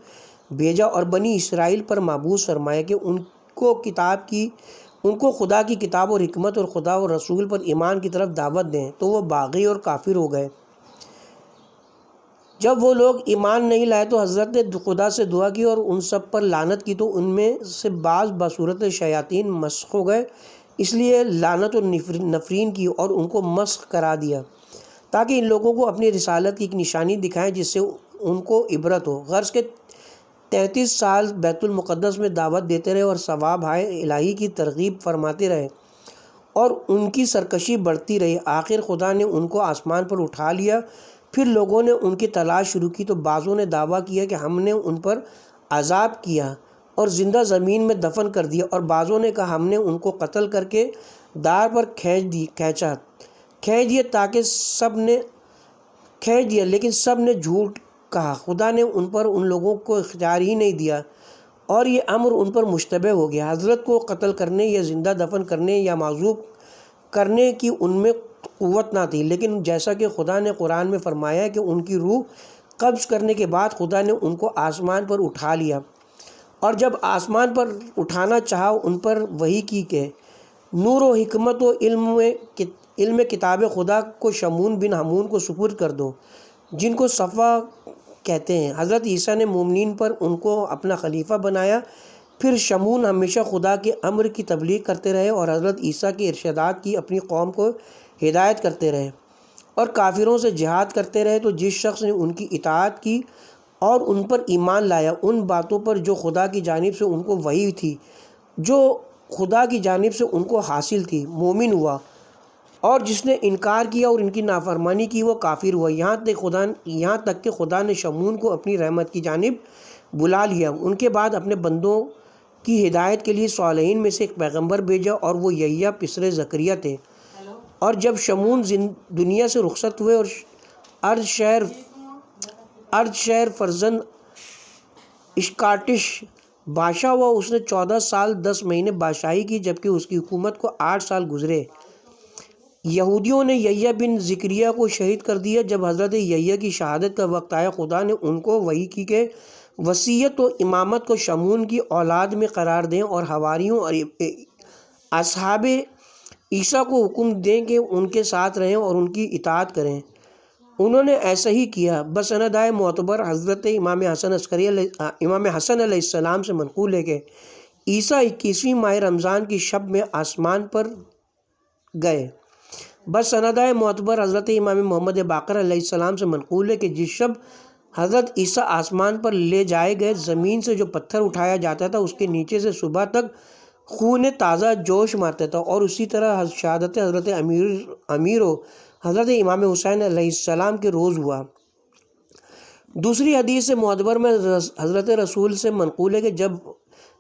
بھیجا اور بنی اسرائیل پر مبعوث فرمایا کہ ان کو خدا کی کتاب اور حکمت اور خدا اور رسول پر ایمان کی طرف دعوت دیں، تو وہ باغی اور کافر ہو گئے۔ جب وہ لوگ ایمان نہیں لائے تو حضرت نے خدا سے دعا کی اور ان سب پر لعنت کی، تو ان میں سے بعض بصورت شیاطین مسخ ہو گئے، اس لیے لعنت اور نفرین کی اور ان کو مسخ کرا دیا تاکہ ان لوگوں کو اپنی رسالت کی ایک نشانی دکھائیں جس سے ان کو عبرت ہو۔ غرض کے 33 سال بیت المقدس میں دعوت دیتے رہے اور ثواب الہی کی ترغیب فرماتے رہے اور ان کی سرکشی بڑھتی رہی۔ آخر خدا نے ان کو آسمان پر اٹھا لیا۔ پھر لوگوں نے ان کی تلاش شروع کی تو بعضوں نے دعویٰ کیا کہ ہم نے ان پر عذاب کیا اور زندہ زمین میں دفن کر دیا، اور بعضوں نے کہا ہم نے ان کو قتل کر کے دار پر کھینچ دیا تاکہ لیکن سب نے جھوٹ کہا۔ خدا نے ان پر ان لوگوں کو اختیار ہی نہیں دیا اور یہ امر ان پر مشتبہ ہو گیا۔ حضرت کو قتل کرنے یا زندہ دفن کرنے یا معذوب کرنے کی ان میں قوت نہ تھی، لیکن جیسا کہ خدا نے قرآن میں فرمایا ہے کہ ان کی روح قبض کرنے کے بعد خدا نے ان کو آسمان پر اٹھا لیا، اور جب آسمان پر اٹھانا چاہا ان پر وحی کی کہ نور و حکمت و علم کتاب خدا کو شمون بن حمون کو سپرد کر دو، جن کو صفا کہتے ہیں۔ حضرت عیسیٰ نے مومنین پر ان کو اپنا خلیفہ بنایا۔ پھر شمون ہمیشہ خدا کے امر کی تبلیغ کرتے رہے اور حضرت عیسیٰ کے ارشادات کی اپنی قوم کو ہدایت کرتے رہے اور کافروں سے جہاد کرتے رہے۔ تو جس شخص نے ان کی اطاعت کی اور ان پر ایمان لایا ان باتوں پر جو خدا کی جانب سے ان کو وحی تھی، جو خدا کی جانب سے ان کو حاصل تھی، مومن ہوا، اور جس نے انکار کیا اور ان کی نافرمانی کی وہ کافر ہوا، یہاں تک کہ خدا نے شمون کو اپنی رحمت کی جانب بلا لیا۔ ان کے بعد اپنے بندوں کی ہدایت کے لیے صالحین میں سے ایک پیغمبر بھیجا اور وہ یحییٰ پسر زکریا تھے۔ اور جب شمون دنیا سے رخصت ہوئے اور ارد شہر فرزند اسکاٹش بادشاہ ہوا، اس نے 14 سال 10 مہینے بادشاہی کی، جبکہ اس کی حکومت کو 8 سال گزرے۔ یہودیوں نے یحییٰ بن زکریا کو شہید کر دیا۔ جب حضرت یحییٰ کی شہادت کا وقت آیا، خدا نے ان کو وحی کی کہ وصیت و امامت کو شمون کی اولاد میں قرار دیں اور حواریوں اور اصحاب عیسیٰ کو حکم دیں کہ ان کے ساتھ رہیں اور ان کی اطاعت کریں۔ انہوں نے ایسا ہی کیا۔ بسند معتبر حضرت امام حسن علیہ السلام سے منقول ہے کہ عیسیٰ 21ویں ماہ رمضان کی شب میں آسمان پر گئے۔ بسند معتبر حضرت امام محمد باقر علیہ السلام سے منقول ہے کہ جس شب حضرت عیسیٰ آسمان پر لے جائے گئے، زمین سے جو پتھر اٹھایا جاتا تھا اس کے نیچے سے صبح تک خون تازہ جوش مارتا تھا، اور اسی طرح شہادت حضرت امیر و حضرت امام حسین علیہ السلام کے روز ہوا۔ دوسری حدیث معتبر میں حضرت رسول سے منقول ہے کہ جب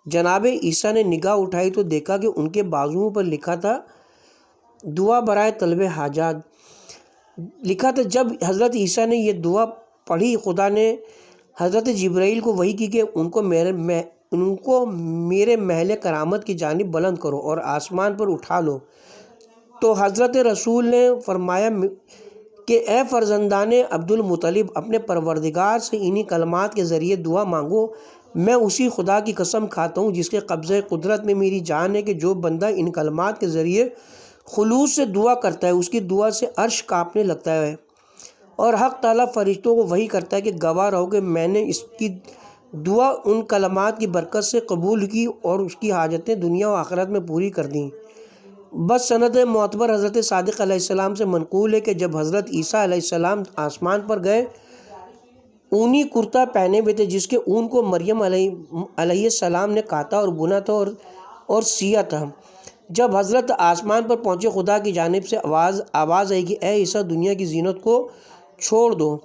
جناب عیسیٰ نے نگاہ اٹھائی تو دیکھا کہ ان کے بازوؤں پر لکھا تھا دعا برائے طلب حاجات لکھا تھا۔ جب حضرت عیسیٰ نے یہ دعا پڑھی، خدا نے حضرت جبرائیل کو وحی کی کہ ان کو میرے محل کرامت کی جانب بلند کرو اور آسمان پر اٹھا لو۔ تو حضرت رسول نے فرمایا کہ اے فرزندان عبد المطلب، اپنے پروردگار سے انہی کلمات کے ذریعے دعا مانگو۔ میں اسی خدا کی قسم کھاتا ہوں جس کے قبضہ قدرت میں میری جان ہے کہ جو بندہ ان کلمات کے ذریعے خلوص سے دعا کرتا ہے اس کی دعا سے عرش کانپنے لگتا ہے، اور حق تعالیٰ فرشتوں کو وحی کرتا ہے کہ گواہ رہو کہ میں نے اس کی دعا ان کلمات کی برکت سے قبول کی اور اس کی حاجتیں دنیا و آخرت میں پوری کر دیں۔ بس سند معتبر حضرت صادق علیہ السلام سے منقول ہے کہ جب حضرت عیسیٰ علیہ السلام آسمان پر گئے، اونی کرتا پہنے ہوئے تھے جس کے اون کو مریم علیہ السلام نے کاتا اور بنا تھا اور سیا تھا۔ جب حضرت آسمان پر پہنچے خدا کی جانب سے آواز آئی کہ اے عیسیٰ دنیا کی زینت کو چھوڑ دو۔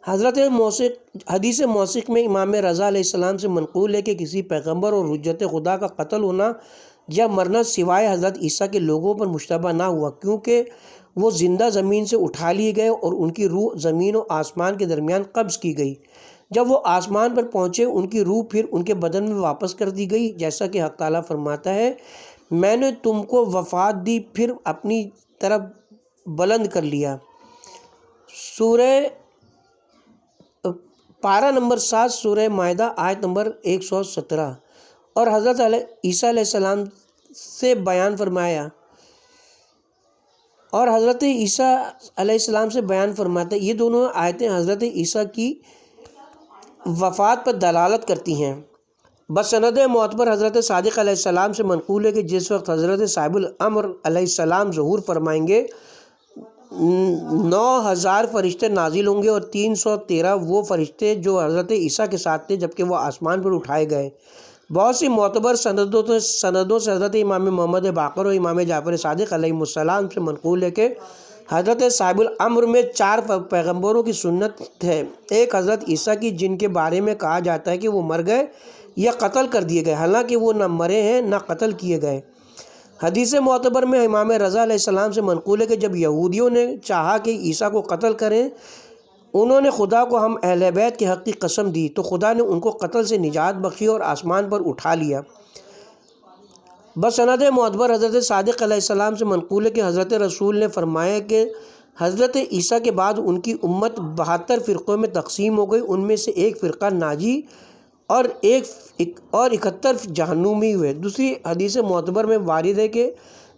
حدیث موثق میں امام رضا علیہ السلام سے منقول ہے کہ کسی پیغمبر اور حجت خدا کا قتل ہونا یا مرنا سوائے حضرت عیسیٰ کے لوگوں پر مشتبہ نہ ہوا، کیونکہ وہ زندہ زمین سے اٹھا لیے گئے اور ان کی روح زمین و آسمان کے درمیان قبض کی گئی۔ جب وہ آسمان پر پہنچے ان کی روح پھر ان کے بدن میں واپس کر دی گئی، جیسا کہ حق تعالیٰ فرماتا ہے میں نے تم کو وفات دی پھر اپنی طرف بلند کر لیا۔ سورہ پارہ نمبر 7 سورہ مائدہ آیت نمبر 117۔ اور حضرت عیسیٰ علیہ السلام سے بیان فرمایا ہے۔ یہ دونوں آیتیں حضرت عیسیٰ کی وفات پر دلالت کرتی ہیں۔ بسند معتبر حضرت صادق علیہ السلام سے منقول ہے کہ جس وقت حضرت صاحب الامر علیہ السلام ظہور فرمائیں گے 9000 فرشتے نازل ہوں گے اور 313 وہ فرشتے جو حضرت عیسیٰ کے ساتھ تھے جبکہ وہ آسمان پر اٹھائے گئے۔ بہت سی معتبر سندوں سے حضرت امام محمد باقر اور امام جعفر صادق علیہ السلام سے منقول ہے کہ حضرت صاحب الامر میں 4 پیغمبروں کی سنت ہے۔ ایک حضرت عیسیٰ کی، جن کے بارے میں کہا جاتا ہے کہ وہ مر گئے یا قتل کر دیے گئے، حالانکہ وہ نہ مرے ہیں نہ قتل کیے گئے۔ حدیث معتبر میں امام رضا علیہ السلام سے منقول ہے کہ جب یہودیوں نے چاہا کہ عیسیٰ کو قتل کریں، انہوں نے خدا کو ہم اہل بیت کے حق کی قسم دی تو خدا نے ان کو قتل سے نجات بخشی اور آسمان پر اٹھا لیا۔ بسند معتبر حضرت صادق علیہ السلام سے منقول ہے کہ حضرت رسول نے فرمایا کہ حضرت عیسیٰ کے بعد ان کی امت 72 فرقوں میں تقسیم ہو گئی، ان میں سے ایک فرقہ ناجی اور 71 جہنمی ہوئے۔ دوسری حدیث معتبر میں وارد ہے کہ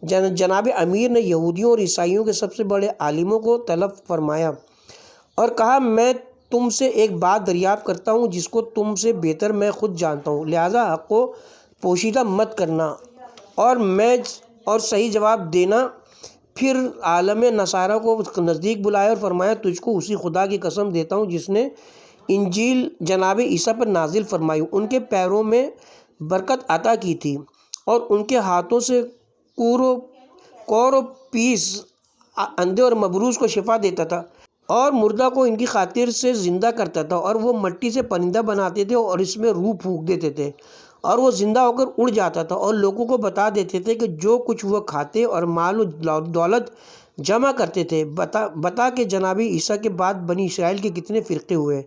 جناب امیر نے یہودیوں اور عیسائیوں کے سب سے بڑے عالموں کو طلب فرمایا اور کہا میں تم سے ایک بات دریافت کرتا ہوں جس کو تم سے بہتر میں خود جانتا ہوں، لہذا حق کو پوشیدہ مت کرنا اور صحیح جواب دینا۔ پھر عالم نصارہ کو نزدیک بلایا اور فرمایا تجھ کو اسی خدا کی قسم دیتا ہوں جس نے انجیل جناب عیسیٰ پر نازل فرمائی، ان کے پیروں میں برکت عطا کی تھی اور ان کے ہاتھوں سے کور و پیس اندھے اور مبروز کو شفا دیتا تھا اور مردہ کو ان کی خاطر سے زندہ کرتا تھا، اور وہ مٹی سے پرندہ بناتے تھے اور اس میں روح پھونک دیتے تھے اور وہ زندہ ہو کر اڑ جاتا تھا، اور لوگوں کو بتا دیتے تھے کہ جو کچھ وہ کھاتے اور مال و دولت جمع کرتے تھے۔ بتا کہ جناب عیسیٰ کے بعد بنی اسرائیل کے کتنے فرقے ہوئے؟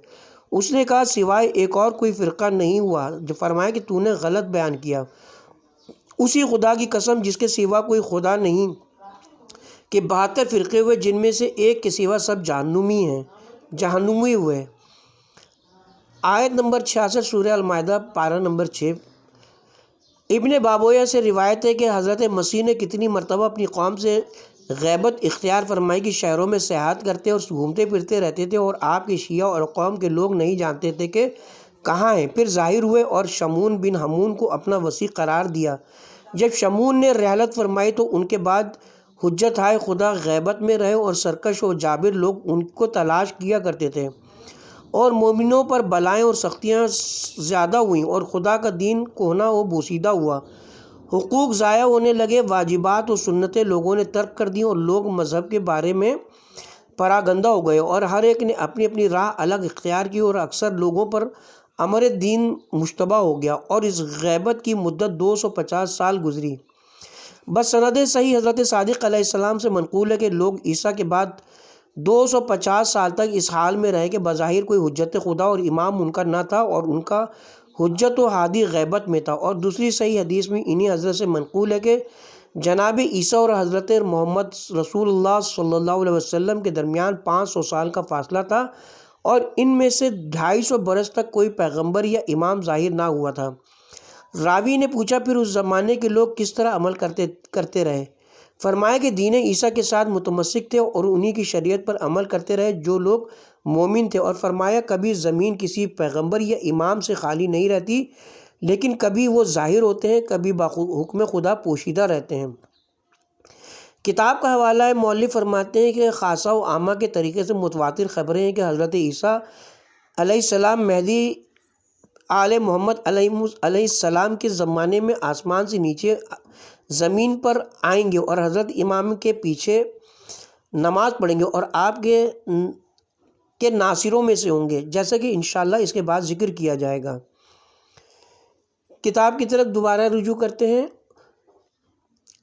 اس نے کہا سوائے ایک اور کوئی فرقہ نہیں ہوا۔ جو فرمایا کہ تو نے غلط بیان کیا، اسی خدا کی قسم جس کے سوا کوئی خدا نہیں کہ 72 فرقے ہوئے جن میں سے ایک کے سوا سب جہنمی ہوئے۔ آیت نمبر 66 سورہ المائدہ پارہ نمبر 6۔ ابن بابویہ سے روایت ہے کہ حضرت مسیح نے کتنی مرتبہ اپنی قوم سے غیبت اختیار فرمائی کہ شہروں میں سیاحت کرتے اور گھومتے پھرتے رہتے تھے اور آپ کے شیعہ اور قوم کے لوگ نہیں جانتے تھے کہ کہاں ہیں۔ پھر ظاہر ہوئے اور شمون بن حمون کو اپنا وسیع قرار دیا۔ جب شمون نے رحلت فرمائی تو ان کے بعد حجت ہائے خدا غیبت میں رہے اور سرکش و جابر لوگ ان کو تلاش کیا کرتے تھے اور مومنوں پر بلائیں اور سختیاں زیادہ ہوئیں اور خدا کا دین کہنا و بوسیدہ ہوا، حقوق ضائع ہونے لگے، واجبات و سنتیں لوگوں نے ترک کر دیں اور لوگ مذہب کے بارے میں پراگندہ ہو گئے اور ہر ایک نے اپنی اپنی راہ الگ اختیار کی اور اکثر لوگوں پر امر دین مشتبہ ہو گیا اور اس غیبت کی مدت 250 سال گزری۔ بس سند صحیح حضرت صادق علیہ السلام سے منقول ہے کہ لوگ عیسیٰ کے بعد 250 سال تک اس حال میں رہے کہ بظاہر کوئی حجت خدا اور امام ان کا نہ تھا اور ان کا حجت و ہادی غیبت میں تھا۔ اور دوسری صحیح حدیث میں انہی حضرت سے منقول ہے کہ جناب عیسیٰ اور حضرت محمد رسول اللہ صلی اللہ علیہ وسلم کے درمیان 500 سال کا فاصلہ تھا اور ان میں سے 250 برس تک کوئی پیغمبر یا امام ظاہر نہ ہوا تھا۔ راوی نے پوچھا پھر اس زمانے کے لوگ کس طرح عمل کرتے رہے؟ فرمایا کہ دین عیسیٰ کے ساتھ متمسک تھے اور انہی کی شریعت پر عمل کرتے رہے جو لوگ مومن تھے، اور فرمایا کبھی زمین کسی پیغمبر یا امام سے خالی نہیں رہتی، لیکن کبھی وہ ظاہر ہوتے ہیں، کبھی حکم خدا پوشیدہ رہتے ہیں۔ کتاب کا حوالہ ہے، مؤلف فرماتے ہیں کہ خاصہ و عامہ کے طریقے سے متواتر خبریں ہیں کہ حضرت عیسیٰ علیہ السلام مہدی آل محمد علیہ السلام کے زمانے میں آسمان سے نیچے زمین پر آئیں گے اور حضرت امام کے پیچھے نماز پڑھیں گے اور آپ کے ناصروں میں سے ہوں گے، جیسا کہ انشاءاللہ اس کے بعد ذکر کیا جائے گا۔ کتاب کی طرف دوبارہ رجوع کرتے ہیں۔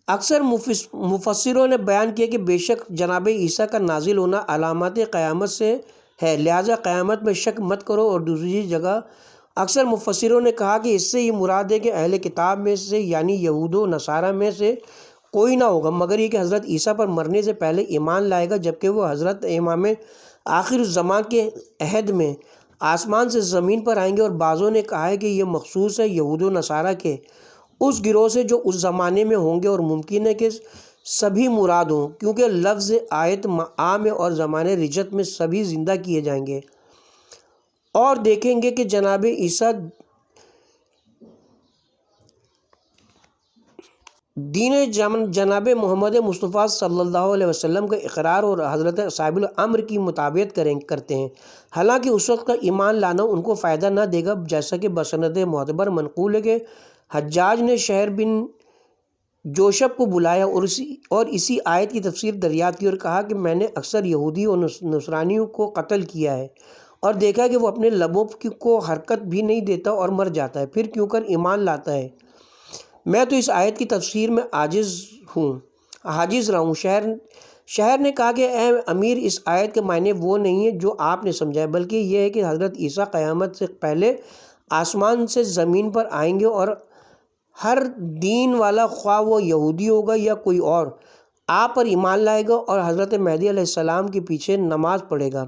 اکثر مفسروں نے بیان کیا کہ بے شک جناب عیسیٰ کا نازل ہونا علامات قیامت سے ہے، لہٰذا قیامت میں شک مت کرو۔ اور دوسری جگہ اکثر مفسروں نے کہا کہ اس سے یہ مراد ہے کہ اہل کتاب میں سے یعنی یہود و نصارہ میں سے کوئی نہ ہوگا مگر یہ کہ حضرت عیسیٰ پر مرنے سے پہلے ایمان لائے گا، جبکہ وہ حضرت امام آخر الزمان کے عہد میں آسمان سے زمین پر آئیں گے۔ اور بعضوں نے کہا ہے کہ یہ مخصوص ہے یہود و نصارہ کے اس گروہ سے جو اس زمانے میں ہوں گے، اور ممکن ہے کہ سبھی مراد ہوں، کیونکہ لفظ آیت عام ہے اور زمانے رجت میں سبھی زندہ کیے جائیں گے اور دیکھیں گے کہ جناب عیسیٰ دین جناب محمد مصطفیٰ صلی اللہ علیہ وسلم کا اقرار اور حضرت صاحب الامر کی مطابقت کرتے ہیں، حالانکہ اس وقت کا ایمان لانا ان کو فائدہ نہ دے گا، جیسا کہ بسند معتبر منقول ہے کہ حجاج نے شہر بن جوشب کو بلایا اور اسی آیت کی تفسیر دریافت کی اور کہا کہ میں نے اکثر یہودی اور نصرانیوں کو قتل کیا ہے اور دیکھا کہ وہ اپنے لبوں کو حرکت بھی نہیں دیتا اور مر جاتا ہے، پھر کیوں کر ایمان لاتا ہے؟ میں تو اس آیت کی تفسیر میں عاجز رہا ہوں۔ شہر نے کہا کہ اے امیر، اس آیت کے معنی وہ نہیں ہے جو آپ نے سمجھا ہے، بلکہ یہ ہے کہ حضرت عیسیٰ قیامت سے پہلے آسمان سے زمین پر آئیں گے اور ہر دین والا، خواہ وہ یہودی ہوگا یا کوئی اور، آپ پر ایمان لائے گا اور حضرت مہدی علیہ السلام کے پیچھے نماز پڑھے گا۔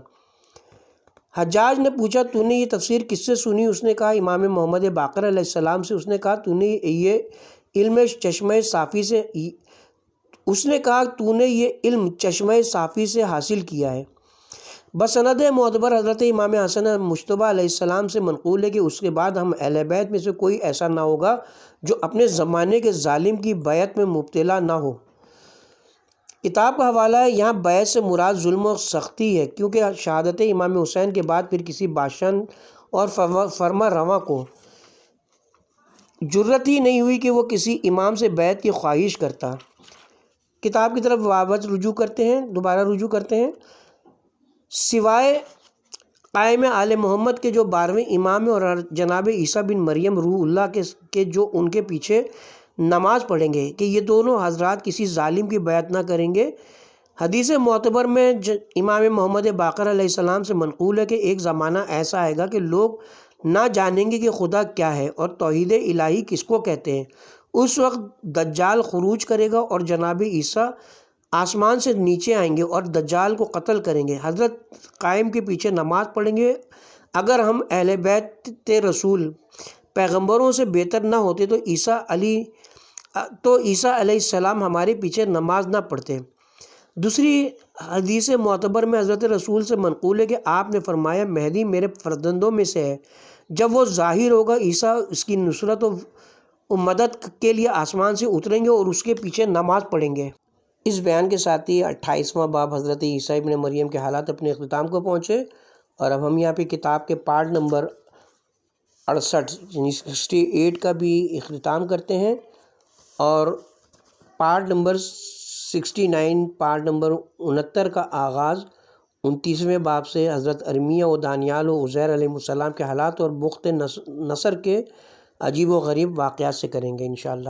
حجاج نے پوچھا تو نے یہ تفسیر کس سے سنی؟ اس نے کہا امام محمد باقر علیہ السلام سے۔ اس نے کہا تو نے یہ علم چشمہ صافی سے حاصل کیا ہے۔ بسند معتبر حضرت امام حسن مجتبیٰ علیہ السلام سے منقول ہے کہ اس کے بعد ہم اہل بیت میں سے کوئی ایسا نہ ہوگا جو اپنے زمانے کے ظالم کی بیعت میں مبتلا نہ ہو۔ کتاب کا حوالہ ہے۔ یہاں بیعت سے مراد ظلم و سختی ہے، کیونکہ شہادت امام حسین کے بعد پھر کسی بادشاہ اور فرما رواں کو جرأت ہی نہیں ہوئی کہ وہ کسی امام سے بیعت کی خواہش کرتا۔ کتاب کی طرف دوبارہ رجوع کرتے ہیں۔ سوائے قائم آل محمد کے جو 12ویں امام ہیں اور جناب عیسیٰ بن مریم روح اللہ کے جو ان کے پیچھے نماز پڑھیں گے کہ یہ دونوں حضرات کسی ظالم کی بیعت نہ کریں گے۔ حدیث معتبر میں امام محمد باقر علیہ السلام سے منقول ہے کہ ایک زمانہ ایسا آئے گا کہ لوگ نہ جانیں گے کہ خدا کیا ہے اور توحید الہی کس کو کہتے ہیں۔ اس وقت دجال خروج کرے گا اور جناب عیسیٰ آسمان سے نیچے آئیں گے اور دجال کو قتل کریں گے۔ حضرت قائم کے پیچھے نماز پڑھیں گے۔ اگر ہم اہل بیت رسول پیغمبروں سے بہتر نہ ہوتے تو عیسیٰ علیہ السلام ہمارے پیچھے نماز نہ پڑھتے۔ دوسری حدیث معتبر میں حضرت رسول سے منقول ہے کہ آپ نے فرمایا مہدی میرے فرزندوں میں سے ہے، جب وہ ظاہر ہوگا عیسیٰ اس کی نصرت و مدد کے لیے آسمان سے اتریں گے اور اس کے پیچھے نماز پڑھیں گے۔ اس بیان کے ساتھ ہی 28واں باب حضرت عیسیٰ ابن مریم کے حالات اپنے اختتام کو پہنچے، اور اب ہم یہاں پہ کتاب کے پارٹ نمبر 68 یعنی 68 کا بھی اختتام کرتے ہیں، اور پارٹ نمبر 69 پارٹ نمبر 69 کا آغاز 29ویں باب سے حضرت ارمیہ و دانیال و عزیر علیہ السلام کے حالات اور بخت نصر کے عجیب و غریب واقعات سے کریں گے انشاءاللہ۔